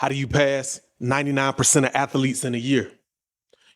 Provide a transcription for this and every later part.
How do you pass 99% of athletes in a year?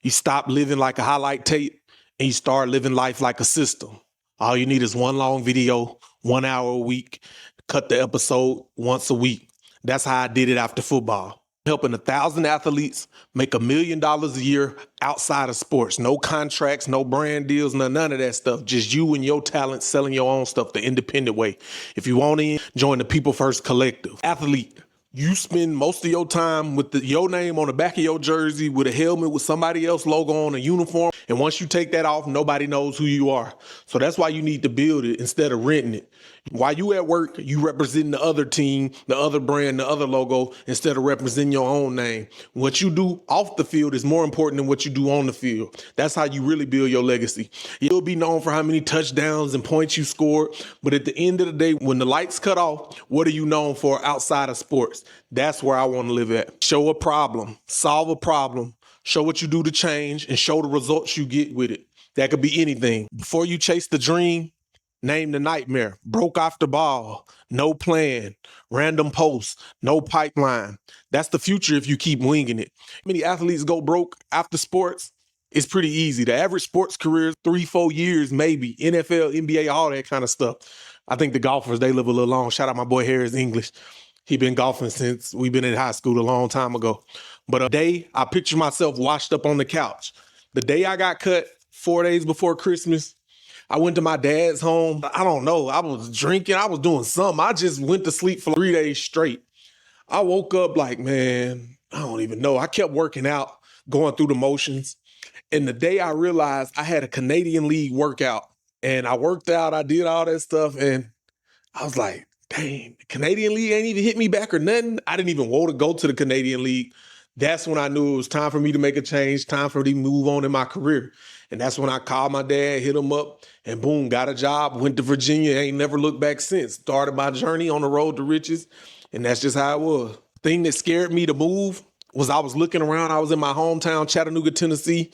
You stop living like a highlight tape and you start living life like a system. All you need is one long video, 1 hour a week, cut the episode once a week. That's how I did it after football. Helping 1,000 athletes make $1 million a year outside of sports. No contracts, no brand deals, none of that stuff. Just you and your talent selling your own stuff the independent way. If you want in, join the People First Collective. Athlete, you spend most of your time with your name on the back of your jersey with a helmet with somebody else's logo on a uniform. And once you take that off, nobody knows who you are. So that's why you need to build it instead of renting it. While you at work, you representing the other team, the other brand, the other logo, instead of representing your own name. What you do off the field is more important than what you do on the field. That's how you really build your legacy. You'll be known for how many touchdowns and points you scored. But at the end of the day, when the lights cut off, what are you known for outside of sports? That's where I want to live at. Show a problem, solve a problem, show what you do to change, and show the results you get with it. That could be anything. Before you chase the dream, name the nightmare. Broke off the ball, no plan, random posts, no pipeline. That's the future if you keep winging it. Many athletes go broke after sports. It's pretty easy. The average sports career is 3-4 years, maybe. NFL, NBA, all that kind of stuff. I think the golfers, they live a little long. Shout out my boy Harris English. He been golfing since we've been in high school a long time ago. But a day, I picture myself washed up on the couch. The day I got cut, 4 days before Christmas, I went to my dad's home. I don't know. I was drinking. I was doing something. I just went to sleep for 3 days straight. I woke up like, man, I don't even know. I kept working out, going through the motions. And the day I realized I had a Canadian League workout and I worked out, I did all that stuff. And I was like, dang, the Canadian League ain't even hit me back or nothing. I didn't even want to go to the Canadian League. That's when I knew it was time for me to make a change, time for me to move on in my career. And that's when I called my dad, hit him up, and boom, got a job, went to Virginia, ain't never looked back since. Started my journey on the road to riches, and that's just how it was. The thing that scared me to move was I was looking around. I was in my hometown, Chattanooga, Tennessee.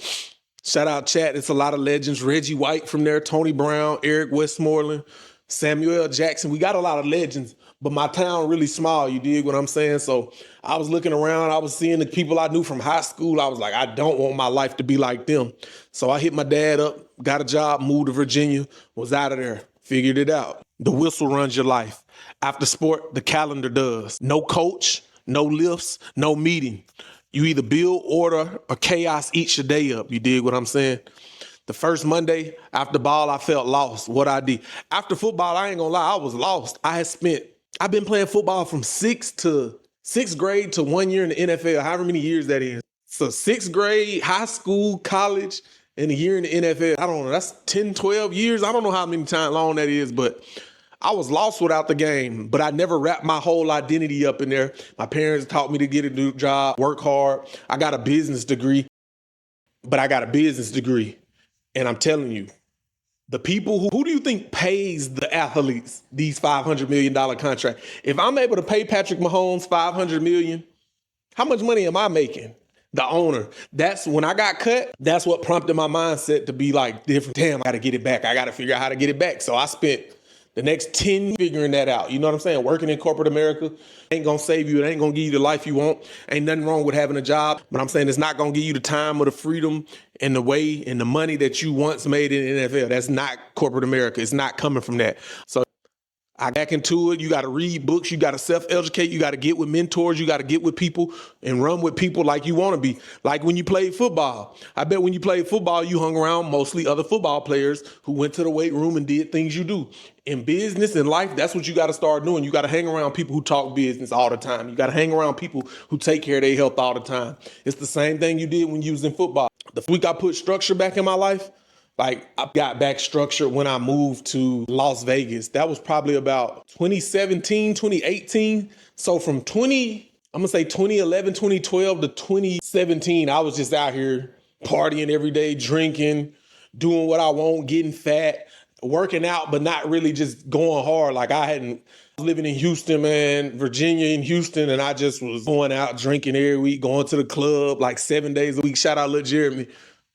Shout out Chat. It's a lot of legends. Reggie White from there, Tony Brown, Eric Westmoreland, Samuel Jackson. We got a lot of legends, but my town really small, you dig what I'm saying? So I was looking around, I was seeing the people I knew from high school. I was like, I don't want my life to be like them. So I hit my dad up, got a job, moved to Virginia, was out of there, figured it out. The whistle runs your life. After sport, the calendar does. No coach, no lifts, no meeting. You either build order or chaos eats your day up, you dig what I'm saying? The first Monday after ball, I felt lost. What I did. After football, I ain't gonna lie, I was lost. I've been playing football from sixth grade to 1 year in the NFL, however many years that is. So sixth grade, high school, college, and a year in the NFL. I don't know, that's 10, 12 years. I don't know how many times long that is, but I was lost without the game, but I never wrapped my whole identity up in there. My parents taught me to get a new job, work hard. I got a business degree, And I'm telling you, the people who do you think pays the athletes these $500 million contract? If I'm able to pay Patrick Mahomes $500 million, how much money am I making? The owner. That's when I got cut. That's what prompted my mindset to be like different. Damn, I got to get it back. I got to figure out how to get it back. So I spent the next 10 figuring that out. You know what I'm saying? Working in corporate America ain't going to save you. It ain't going to give you the life you want. Ain't nothing wrong with having a job. But I'm saying it's not going to give you the time or the freedom and the way and the money that you once made in the NFL. That's not corporate America. It's not coming from that. So I back into it. You got to read books. You got to self-educate. You got to get with mentors. You got to get with people and run with people like you want to be. Like when you played football. I bet when you played football, you hung around mostly other football players who went to the weight room and did things you do. In business and life, that's what you got to start doing. You got to hang around people who talk business all the time. You got to hang around people who take care of their health all the time. It's the same thing you did when you was in football. The week I put structure back in my life, like I got back structured when I moved to Las Vegas. That was probably about 2017, 2018. So from 2011, 2012 to 2017, I was just out here partying every day, drinking, doing what I want, getting fat, working out, but not really just going hard. Like I was living in Houston, man, Virginia and Houston, and I just was going out drinking every week, going to the club like 7 days a week. Shout out Lil Jeremy.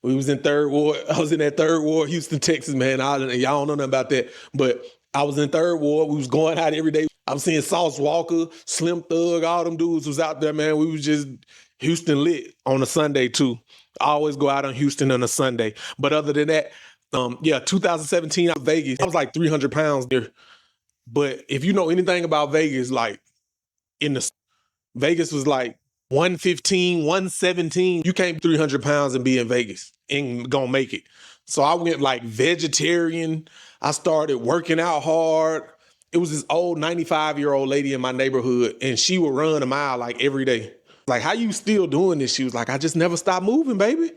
We was in third ward. I was in that third ward, Houston, Texas, man. Y'all don't know nothing about that. But I was in third ward. We was going out every day. I'm seeing Sauce Walker, Slim Thug, all them dudes was out there, man. We was just Houston lit on a Sunday too. I always go out on Houston on a Sunday. But other than that, 2017, I was Vegas. I was like 300 pounds there. But if you know anything about Vegas, like Vegas was like 115, 117. You can't be 300 pounds and be in Vegas and gonna make it. So I went like vegetarian. I started working out hard. It was this old 95-year-old lady in my neighborhood, and she would run a mile like every day. Like, how you still doing this? She was like, I just never stopped moving, baby.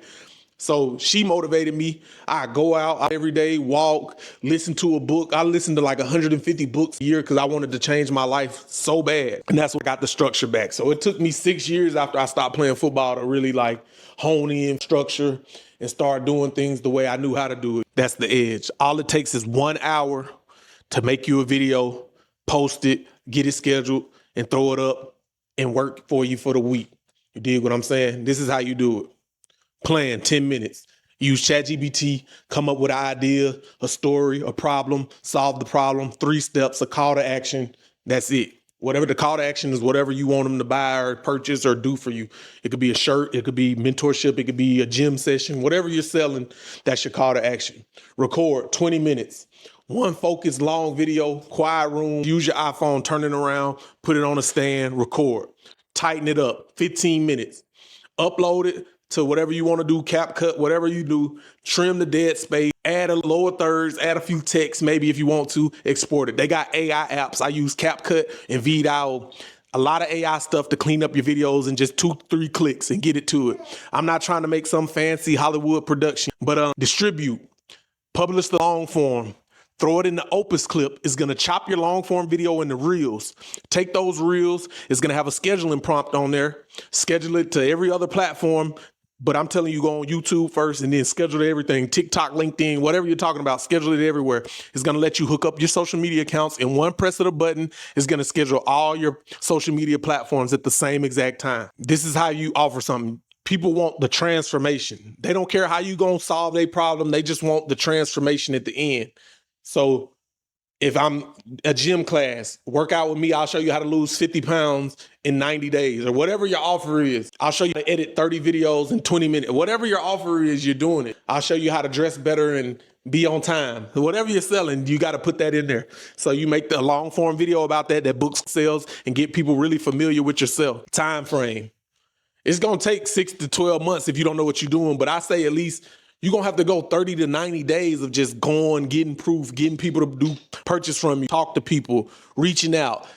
So she motivated me. I go out every day, walk, listen to a book. I listened to like 150 books a year because I wanted to change my life so bad. And that's what got the structure back. So it took me 6 years after I stopped playing football to really like hone in structure and start doing things the way I knew how to do it. That's the edge. All it takes is 1 hour to make you a video, post it, get it scheduled, and throw it up and work for you for the week. You dig what I'm saying? This is how you do it. Plan 10 minutes. Use ChatGPT, come up with an idea, a story, a problem, solve the problem, 3 steps, a call to action. That's it. Whatever the call to action is, whatever you want them to buy or purchase or do for you. It could be a shirt, it could be mentorship, it could be a gym session, whatever you're selling, that's your call to action. Record 20 minutes. One focused long video, quiet room, use your iPhone, turn it around, put it on a stand, record. Tighten it up, 15 minutes. Upload it to whatever you want to do, CapCut, whatever you do, trim the dead space, add a lower thirds, add a few texts, maybe if you want to, export it. They got AI apps. I use CapCut and VDAO. A lot of AI stuff to clean up your videos in just 2-3 clicks and get it to it. I'm not trying to make some fancy Hollywood production, but distribute, publish the long form. Throw it in the Opus clip. It's going to chop your long form video into reels. Take those reels. It's going to have a scheduling prompt on there. Schedule it to every other platform. But I'm telling you, go on YouTube first and then schedule everything. TikTok, LinkedIn, whatever you're talking about, schedule it everywhere. It's going to let you hook up your social media accounts. In one press of the button, it's going to schedule all your social media platforms at the same exact time. This is how you offer something. People want the transformation. They don't care how you going to solve their problem. They just want the transformation at the end. So if I'm a gym class, work out with me, I'll show you how to lose 50 pounds in 90 days or whatever your offer is. I'll show you how to edit 30 videos in 20 minutes. Whatever your offer is, you're doing it. I'll show you how to dress better and be on time. Whatever you're selling, you got to put that in there. So you make the long form video about that book sales and get people really familiar with yourself. Time frame. It's going to take 6 to 12 months if you don't know what you're doing, but I say at least you're going to have to go 30 to 90 days of just going, getting proof, getting people to do purchase from you, talk to people, reaching out.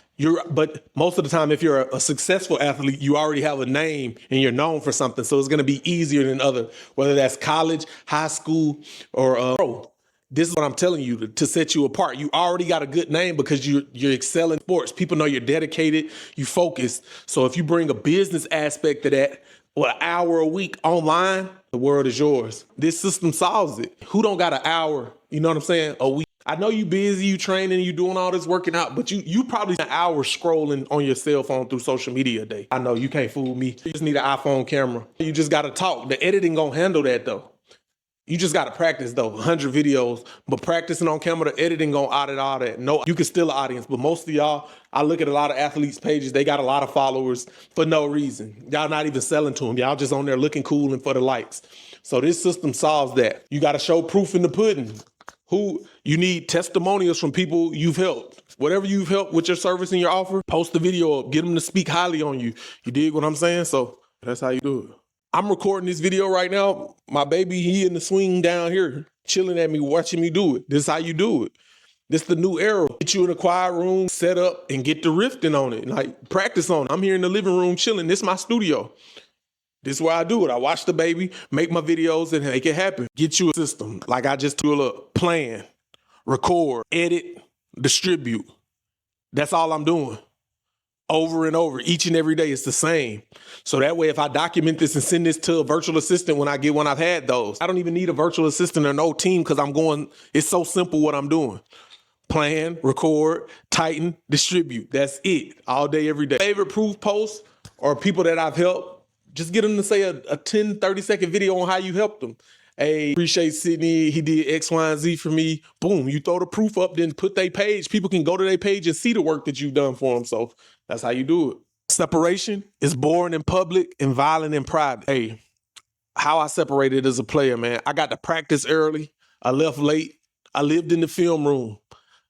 But most of the time, if you're a successful athlete, you already have a name and you're known for something. So it's going to be easier than other, whether that's college, high school, or pro. This is what I'm telling you to set you apart. You already got a good name because you're excelling sports. People know you're dedicated, you focus. So if you bring a business aspect to that, or an hour a week online, the world is yours. This system solves it. Who don't got an hour, you know what I'm saying, a week? I know you busy, you training, you doing all this working out, but you probably an hour scrolling on your cell phone through social media a day. I know, you can't fool me. You just need an iPhone camera. You just got to talk. The editing gonna handle that though. You just got to practice though, 100 videos, but practicing on camera, the editing gonna audit all that. No, you can still an audience, but most of y'all, I look at a lot of athletes' pages, they got a lot of followers for no reason. Y'all not even selling to them. Y'all just on there looking cool and for the likes. So this system solves that. You got to show proof in the pudding. You need testimonials from people you've helped. Whatever you've helped with your service and your offer, post the video up, get them to speak highly on you. You dig what I'm saying? So that's how you do it. I'm recording this video right now. My baby, he in the swing down here, chilling at me, watching me do it. This is how you do it. This the new era. Get you in a quiet room, set up, and get the rifting on it. Like, practice on it. I'm here in the living room chilling. This is my studio. This is where I do it. I watch the baby, make my videos, and make it happen. Get you a system. Like I just told up. Plan, record, edit, distribute. That's all I'm doing. Over and over, each and every day, it's the same. So that way, if I document this and send this to a virtual assistant when I get one, I've had those. I don't even need a virtual assistant or no team because it's so simple what I'm doing. Plan, record, tighten, distribute. That's it. All day, every day. Favorite proof posts or people that I've helped, just get them to say a 10, 30-second video on how you helped them. Hey, appreciate Sydney. He did X, Y, and Z for me. Boom, you throw the proof up, then put their page. People can go to their page and see the work that you've done for them. So that's how you do it. Separation is boring in public and violent in private. Hey, how I separated as a player, man. I got to practice early. I left late. I lived in the film room.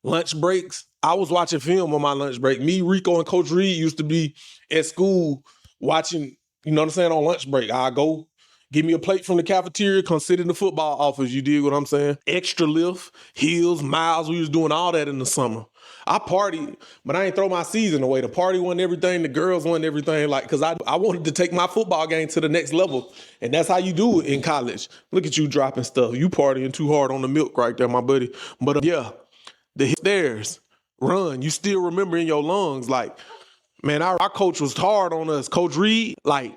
Lunch breaks, I was watching film on my lunch break. Me, Rico, and Coach Reed used to be at school watching, you know what I'm saying, on lunch break. I go, give me a plate from the cafeteria, come sit in the football office, you dig what I'm saying? Extra lift, hills, miles, we was doing all that in the summer. I partied, but I ain't throw my season away. The party won everything, the girls won everything, like, cause I wanted to take my football game to the next level. And that's how you do it in college. Look at you dropping stuff. You partying too hard on the milk right there, my buddy. But yeah. The stairs, run. You still remember in your lungs. Like, man, our coach was hard on us. Coach Reed, like,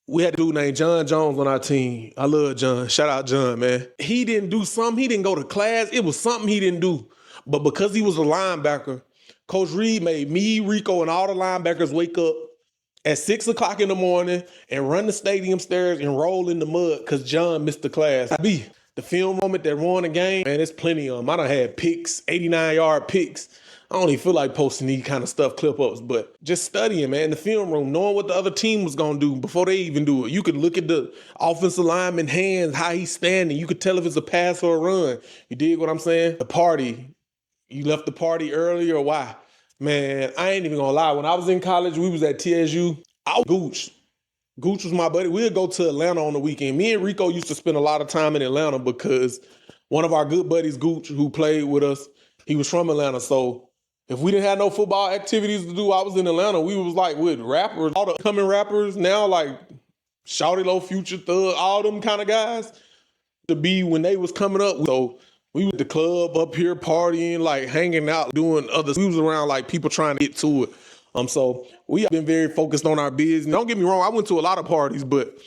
we had a dude named John Jones on our team. I love John. Shout out John, man. He didn't do something. He didn't go to class. It was something he didn't do. But because he was a linebacker, Coach Reed made me, Rico, and all the linebackers wake up at 6 o'clock in the morning and run the stadium stairs and roll in the mud because John missed the class. The film moment that won the game, man, there's plenty of them. I done had picks, 89-yard picks. I don't even feel like posting these kind of stuff, clip-ups, but just studying, man, in the film room, knowing what the other team was going to do before they even do it. You could look at the offensive lineman hands, how he's standing. You could tell if it's a pass or a run. You dig what I'm saying? The party. You left the party early or why? Man, I ain't even going to lie. When I was in college, we was at TSU. I was Gooch. Gooch was my buddy. We'd go to Atlanta on the weekend. Me and Rico used to spend a lot of time in Atlanta because one of our good buddies, Gooch, who played with us, he was from Atlanta. So if we didn't have no football activities to do, I was in Atlanta. We was like with rappers, all the coming rappers now, like Shawty Low, Future Thug, all them kind of guys to be when they was coming up. So we was at the club up here partying, like hanging out, doing others. We was around like people trying to get to it. So we have been very focused on our business. Don't get me wrong, I went to a lot of parties, but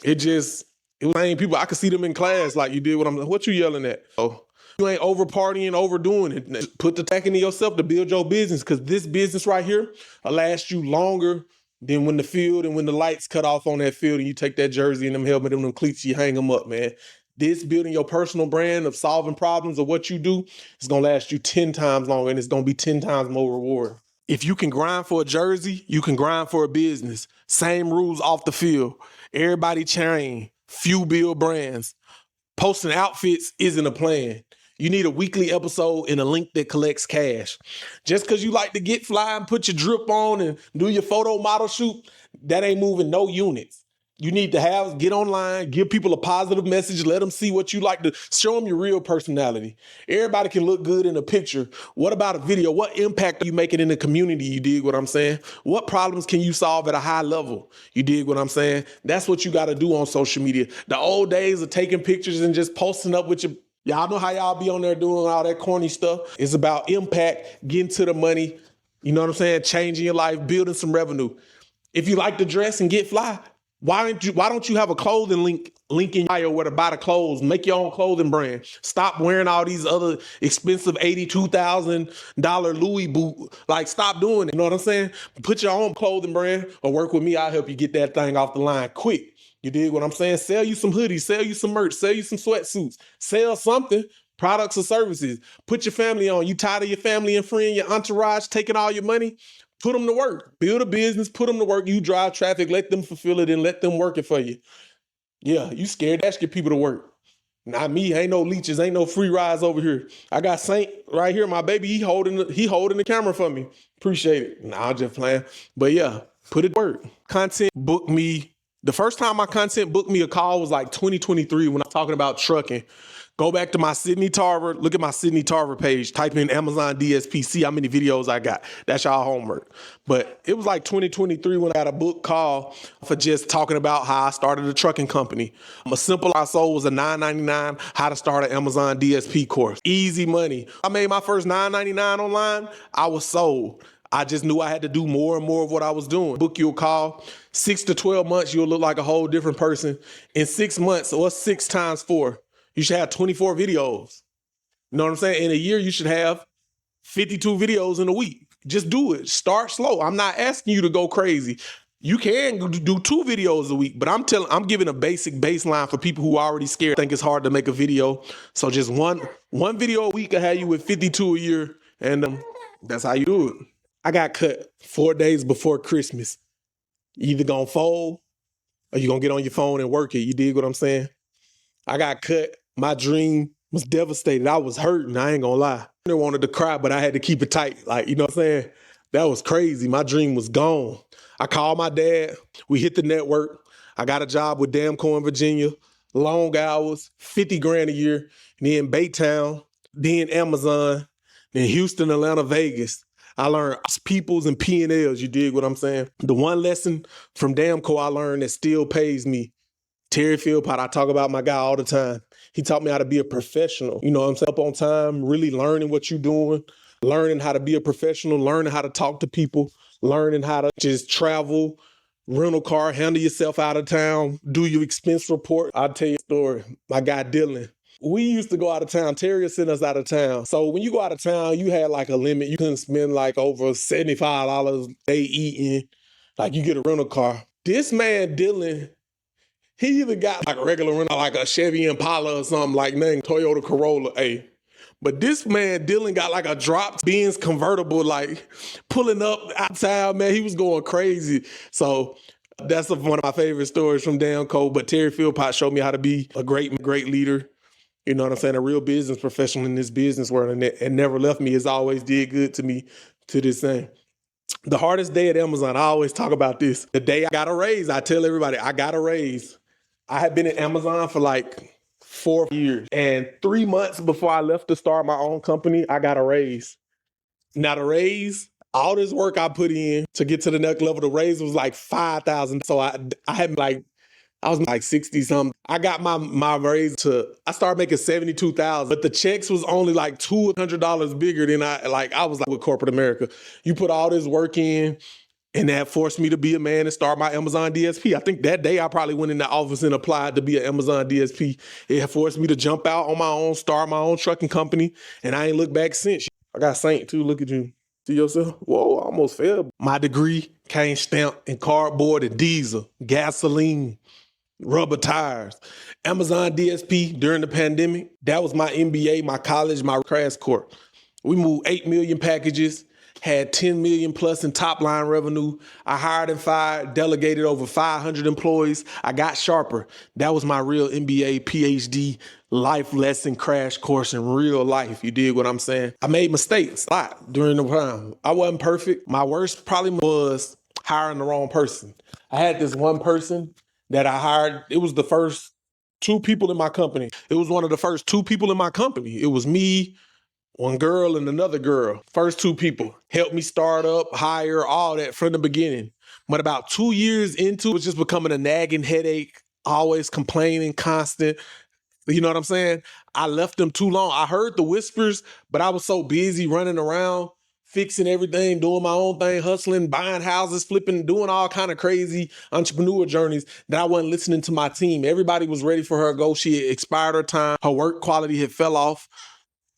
it was same people. I could see them in class, like you did what you yelling at? Oh, you ain't over partying, overdoing it. Put the tech into yourself to build your business, because this business right here will last you longer than when the field and when the lights cut off on that field and you take that jersey and them helmet and them cleats, you hang them up, man. This building your personal brand of solving problems of what you do is going to last you 10 times longer, and it's going to be 10 times more rewarding. If you can grind for a jersey, you can grind for a business. Same rules off the field. Everybody chain, few build brands. Posting outfits isn't a plan. You need a weekly episode and a link that collects cash. Just because you like to get fly and put your drip on and do your photo model shoot, that ain't moving no units. You need to get online, give people a positive message, let them see what you like, to show them your real personality. Everybody can look good in a picture. What about a video? What impact are you making in the community? You dig what I'm saying? What problems can you solve at a high level? You dig what I'm saying? That's what you got to do on social media. The old days of taking pictures and just posting up with y'all know how y'all be on there doing all that corny stuff. It's about impact, getting to the money, you know what I'm saying? Changing your life, building some revenue. If you like to dress and get fly, why don't you have a clothing link in bio where to buy the clothes? Make your own clothing brand. Stop wearing all these other expensive $82,000 Louis boot. Like, stop doing it. You know what I'm saying? Put your own clothing brand or work with me. I'll help you get that thing off the line quick. You dig what I'm saying? Sell you some hoodies, sell you some merch, sell you some sweatsuits, sell something, products or services. Put your family on. You tired of your family and friend, your entourage taking all your money? Put them to work. Build a business, put them to work. You drive traffic, let them fulfill it and let them work it for you. Yeah, you scared to ask your people to work. Not me. Ain't no leeches, ain't no free rides over here. I got Saint right here, my baby. He holding the camera for me. Appreciate it. Nah, I'm just playing. But yeah, put it to work. Content book me. The first time my content booked me a call was like 2023 when I'm talking about trucking. Go back to my Sydney Tarver. Look at my Sydney Tarver page. Type in Amazon DSP. See how many videos I got. That's y'all homework. But it was like 2023 when I got a book call for just talking about how I started a trucking company. A simple I sold was a $9.99 how to start an Amazon DSP course. Easy money. I made my first $9.99 online. I was sold. I just knew I had to do more and more of what I was doing. Book you a call. 6 to 12 months, you'll look like a whole different person. In 6 months, or 6 times 4, you should have 24 videos. You know what I'm saying? In a year, you should have 52 videos in a week. Just do it. Start slow. I'm not asking you to go crazy. You can do 2 videos a week, but I'm giving a basic baseline for people who are already scared. I think it's hard to make a video. So just one video a week will have you with 52 a year, and that's how you do it. I got cut 4 days before Christmas. You either gonna fold or you gonna get on your phone and work it. You dig what I'm saying? I got cut. My dream was devastated. I was hurting. I ain't gonna lie. I wanted to cry, but I had to keep it tight. Like, you know what I'm saying? That was crazy. My dream was gone. I called my dad. We hit the network. I got a job with Damco in Virginia. Long hours, 50 grand a year. Then Baytown, then Amazon, then Houston, Atlanta, Vegas. I learned peoples and P&Ls. You dig what I'm saying? The one lesson from Damco I learned that still pays me. Terry Philpott, I talk about my guy all the time. He taught me how to be a professional. You know what I'm saying? Up on time, really learning what you're doing, learning how to be a professional, learning how to talk to people, learning how to just travel, rental car, handle yourself out of town, do your expense report. I'll tell you a story. My guy Dylan, we used to go out of town. Terry sent us out of town. So when you go out of town, you had like a limit. You couldn't spend like over $75 a day eating. Like you get a rental car. This man, Dylan, he either got like a regular rental, like a Chevy Impala or something like named Toyota Corolla. Hey, but this man, Dylan, got like a drop Benz convertible, like pulling up outside, man. He was going crazy. So that's one of my favorite stories from Damco. But Terry Philpott showed me how to be a great leader. You know what I'm saying? A real business professional in this business world, and never left me. It's always did good to me to this day. The hardest day at Amazon, I always talk about this. The day I got a raise, I tell everybody, I got a raise. I had been at Amazon for like 4 years. And 3 months before I left to start my own company, I got a raise. Now the raise, all this work I put in to get to the next level, the raise was like $5,000. So I was like 60 something. I got my raise I started making 72,000, but the checks was only like $200 bigger than I was like with corporate America. You put all this work in, and that forced me to be a man and start my Amazon DSP. I think that day I probably went in the office and applied to be an Amazon DSP. It forced me to jump out on my own, start my own trucking company, and I ain't looked back since. I got Saint too, look at you. See yourself? Whoa, I almost fell. My degree came stamped in cardboard and diesel, gasoline, rubber tires. Amazon DSP during the pandemic, that was my MBA, my college, my crash course. We moved 8 million packages, had 10 million plus in top line revenue. I hired and fired, delegated over 500 employees. I got sharper. That was my real MBA, PhD, life lesson crash course in real life. You dig what I'm saying? I made mistakes a lot during the time. I wasn't perfect. My worst probably was hiring the wrong person. I had this one person that I hired. It was the first 2 people in my company. It was one of the first 2 people in my company. It was me, one girl, and another girl. First 2 people helped me start up, hire, all that from the beginning. But about 2 years into it, was just becoming a nagging headache, always complaining, constant. You know what I'm saying? I left them too long. I heard the whispers, but I was so busy running around, fixing everything, doing my own thing, hustling, buying houses, flipping, doing all kind of crazy entrepreneur journeys that I wasn't listening to my team. Everybody was ready for her to go. She had expired her time. Her work quality had fell off.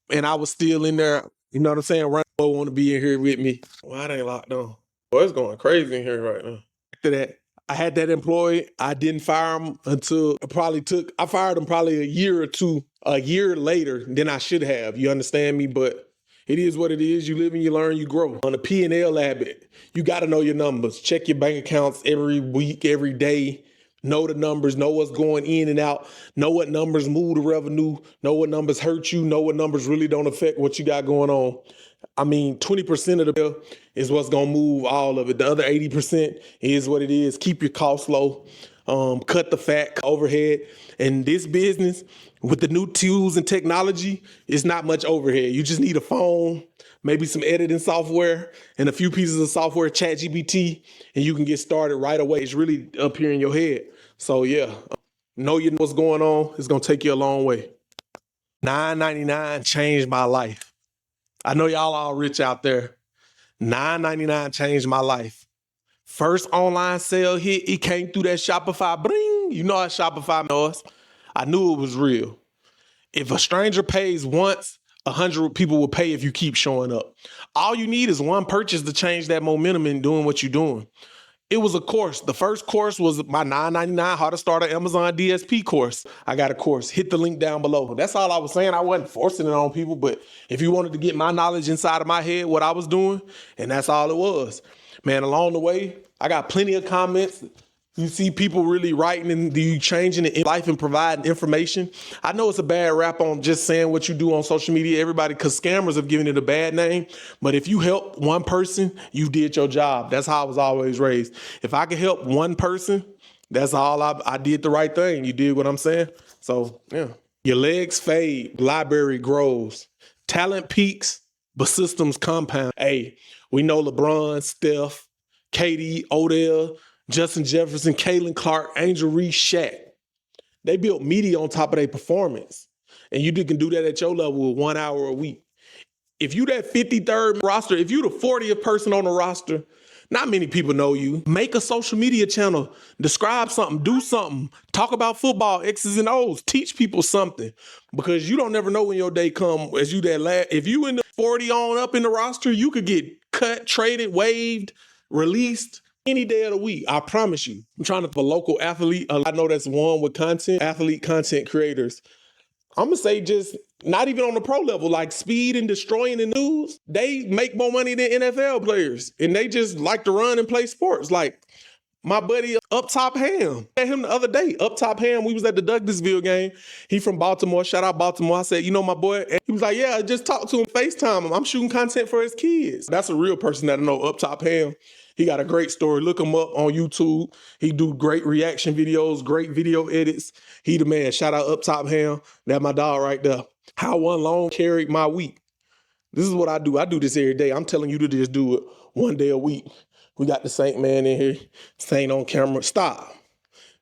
And I was still in there, you know what I'm saying? Run want to be in here with me. Why it ain't locked on? Boy, it's going crazy in here right now. After that, I had that employee. I didn't fire him until I fired him probably a year or two, a year later than I should have. You understand me? But it is what it is. You live and you learn, you grow. On the P&L habit, you got to know your numbers. Check your bank accounts every week, every day. Know the numbers, know what's going in and out, know what numbers move the revenue, know what numbers hurt you, know what numbers really don't affect what you got going on. I mean, 20% of the bill is what's going to move all of it. The other 80% is what it is. Keep your costs low, cut the fat, overhead. And this business, with the new tools and technology, it's not much overhead. You just need a phone, maybe some editing software, and a few pieces of software, ChatGPT, and you can get started right away. It's really up here in your head. So yeah, know what's going on. It's going to take you a long way. $9.99 changed my life. I know y'all all rich out there. $9.99 changed my life. First online sale hit, it came through that Shopify. Bring, you know how Shopify knows. I knew it was real. If a stranger pays once, 100 people will pay if you keep showing up. All you need is one purchase to change that momentum in doing what you're doing. It was a course. The first course was my $9.99 How to Start an Amazon DSP course. I got a course. Hit the link down below. That's all I was saying. I wasn't forcing it on people, but if you wanted to get my knowledge inside of my head, what I was doing, and that's all it was. Man, along the way, I got plenty of comments. You see people really writing and you changing in life and providing information. I know it's a bad rap on just saying what you do on social media, everybody, because scammers have given it a bad name. But if you help one person, you did your job. That's how I was always raised. If I could help one person, that's all I did the right thing. You did what I'm saying? So, yeah. Your legs fade, library grows, talent peaks, but systems compound. Hey, we know LeBron, Steph, KD, Odell, Justin Jefferson, Caitlin Clark, Angel Reese, Shaq. They built media on top of their performance. And you can do that at your level with 1 hour a week. If you that 53rd roster, if you the 40th person on the roster, not many people know you. Make a social media channel. Describe something. Do something. Talk about football, X's and O's. Teach people something. Because you don't never know when your day come. As you that if you in the 40 on up in the roster, you could get cut, traded, waived, released any day of the week. I promise you. I'm trying to be a local athlete. I know that's one with content, athlete content creators. I'm going to say just not even on the pro level, like Speed and Destroying the News, they make more money than NFL players. And they just like to run and play sports. Like my buddy Up Top Ham, I met him the other day. Up Top Ham, we was at the Douglasville game. He from Baltimore. Shout out Baltimore. I said, you know my boy? And he was like, yeah, I just talked to him, FaceTime him. I'm shooting content for his kids. That's a real person that I know, Up Top Ham. He got a great story. Look him up on YouTube. He do great reaction videos, great video edits. He the man. Shout out Up Top Ham. That my dog right there. How one loan carried my week. This is what I do. I do this every day. I'm telling you to just do it one day a week. We got the Saint man in here. Saint on camera. Stop.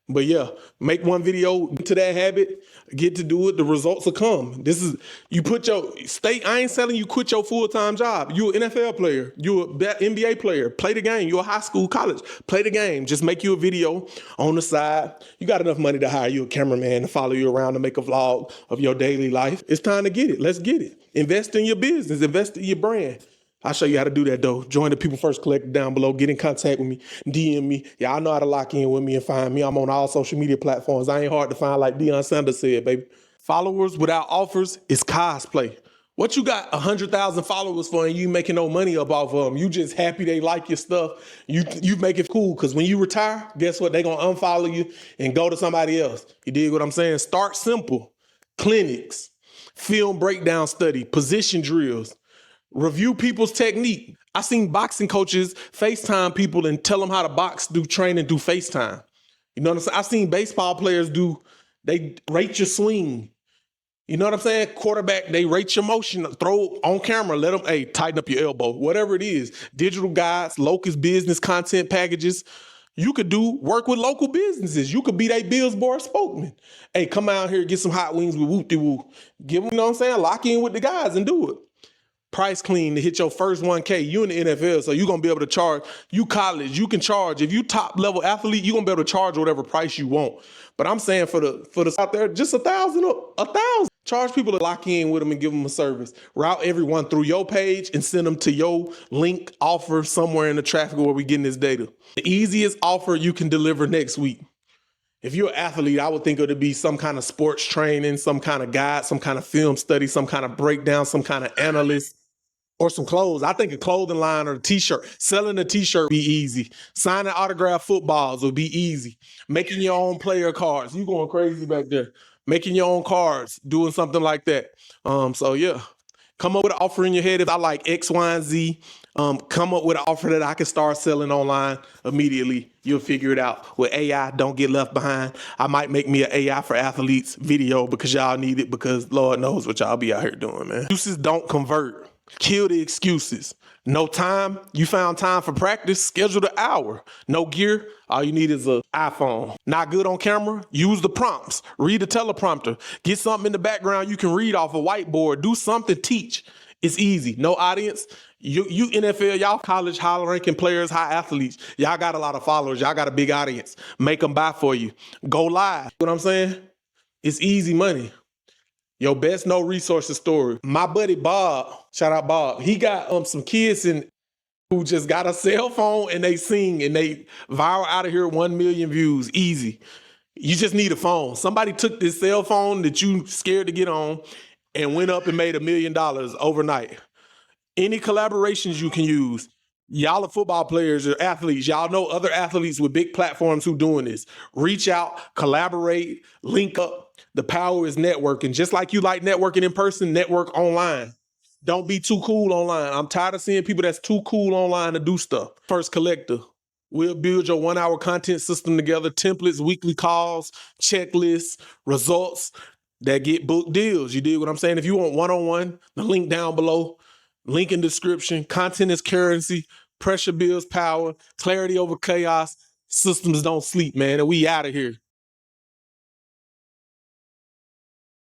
But yeah, make one video to that habit, get to do it, the results will come. This is, you put your state, I ain't telling you quit your full-time job. You're an NFL player, you're an NBA player, play the game. You're a high school, college, play the game. Just make you a video on the side. You got enough money to hire you a cameraman to follow you around to make a vlog of your daily life. It's time to get it. Let's get it. Invest in your business, invest in your brand. I'll show you how to do that, though. Join the People First Collective down below. Get in contact with me. DM me. Y'all know how to lock in with me and find me. I'm on all social media platforms. I ain't hard to find, like Deion Sanders said, baby. Followers without offers is cosplay. What you got 100,000 followers for and you making no money up off of them? You just happy they like your stuff. You make it cool, because when you retire, guess what? They going to unfollow you and go to somebody else. You dig what I'm saying? Start simple. Clinics, film breakdown study, position drills. Review people's technique. I seen boxing coaches FaceTime people and tell them how to box, do training, do FaceTime. You know what I'm saying? I seen baseball players they rate your swing. You know what I'm saying? Quarterback, they rate your motion, throw on camera, let them, hey, tighten up your elbow, whatever it is. Digital guides, locust business content packages. You could work with local businesses. You could be their billboard spokesman. Hey, come out here, get some hot wings with whoop-de-woo. Give them, you know what I'm saying? Lock in with the guys and do it. Price clean to hit your first 1K. You in the NFL, so you're going to be able to charge. You college, you can charge. If you top level athlete, you're going to be able to charge whatever price you want. But I'm saying for the out there, just $1,000. Charge people to lock in with them and give them a service. Route everyone through your page and send them to your link offer somewhere in the traffic where we getting this data. The easiest offer you can deliver next week. If you're an athlete, I would think it would be some kind of sports training, some kind of guide, some kind of film study, some kind of breakdown, some kind of analyst. Or some clothes. I think a clothing line or a t-shirt. Selling a t-shirt would be easy. Signing autographed footballs would be easy. Making your own player cards. You going crazy back there. Making your own cards. Doing something like that. So yeah. Come up with an offer in your head. If I like X, Y, and Z, come up with an offer that I can start selling online immediately. You'll figure it out. With AI, don't get left behind. I might make me an AI for athletes video because y'all need it, because Lord knows what y'all be out here doing, man. Excuses don't convert. Kill the excuses. No time, you found time for practice, schedule the hour. No gear, all you need is an iPhone. Not good on camera, use the prompts. Read the teleprompter. Get something in the background you can read off a whiteboard. Do something, teach. It's easy. No audience. You NFL, y'all college high-ranking players, high athletes, y'all got a lot of followers. Y'all got a big audience. Make them buy for you. Go live. You know what I'm saying? It's easy money. Your best no resources story. My buddy Bob, shout out Bob, he got some kids in who just got a cell phone and they sing and they viral out of here 1 million views. Easy. You just need a phone. Somebody took this cell phone that you scared to get on and went up and made $1 million overnight. Any collaborations you can use. Y'all are football players or athletes. Y'all know other athletes with big platforms who doing this. Reach out, collaborate, link up. The power is networking. Just like you like networking in person, network online. Don't be too cool online. I'm tired of seeing people that's too cool online to do stuff. First Collector. We'll build your 1 hour content system together, templates, weekly calls, checklists, results that get book deals. You dig what I'm saying? If you want one-on-one, the link down below, link in description. Content is currency. Pressure builds power. Clarity over chaos. Systems don't sleep, man. And we out of here.